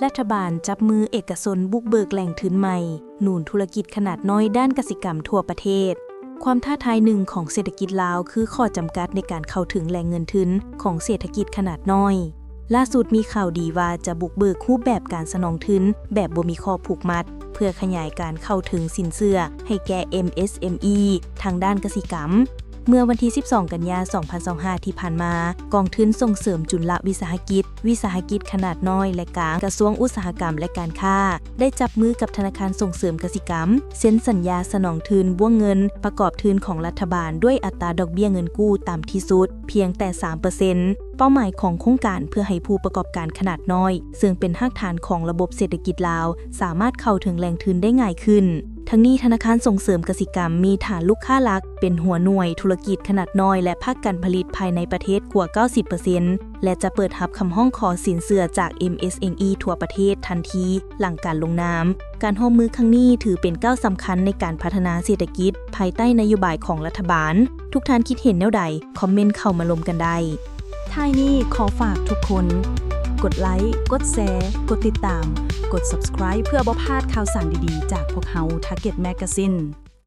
รัฐบาลจับมือเอกชนบุกเบิกแหล่งทุนใหม่หนุนธุรกิจขนาดน้อยด้านกสิกรรมทั่วประเทศความท้าทายหนึ่งของเศรษฐกิจลาวคือข้อจำกัดในการเข้าถึงแหล่งเงินทุนของเศรษฐกิจขนาดน้อยล่าสุดมีข่าวดีว่าจะบุกเบิกรูปแบบการสนองทุนแบบบ่มีข้อผูกมัดเพื่อขยายการเข้าถึงสินเชื่อให้แก่ MSME ทางด้านกสิกรรมเมื่อวันที่ 12 กันยายน 2025 ที่ผ่านมากองทุนส่งเสริมจุลวิสาหกิจขนาดน้อยและกลางกระทรวงอุตสาหกรรมและการค้าได้จับมือกับธนาคารส่งเสริมกสิกรรมเซ็นสัญญาสนองทุนวงเงินประกอบทุนของรัฐบาลด้วยอัตราดอกเบี้ยเงินกู้ต่ำที่สุดเพียงแต่ 3%เป้าหมายของโครงการเพื่อให้ผู้ประกอบการขนาดน้อยซึ่งเป็นรากฐานของระบบเศรษฐกิจลาวสามารถเข้าถึงแหล่งทุนได้ง่ายขึ้นทั้งนี้ธนาคารส่งเสริมกสิกรรมมีฐานลูกค้าหลักเป็นหัวหน่วยธุรกิจขนาดน้อยและภาคการผลิตภายในประเทศกว่า 90% และจะเปิดรับคำห้องขอสินเชื่อจาก MSME ทั่วประเทศทันทีหลังการลงนามการร่วมมือครั้งนี้ถือเป็นก้าวสำคัญในการพัฒนาเศรษฐกิจภายใต้นโยบายของรัฐบาลทุกท่านคิดเห็นแนวใดคอมเมนต์เข้ามาลงกันได้ท้ายนี้ขอฝากทุกคนกดไลค์กดแชร์กดติดตามกด Subscribe เพื่อบ่พลาดข่าวสารดีๆจากพวกเฮา Target Magazine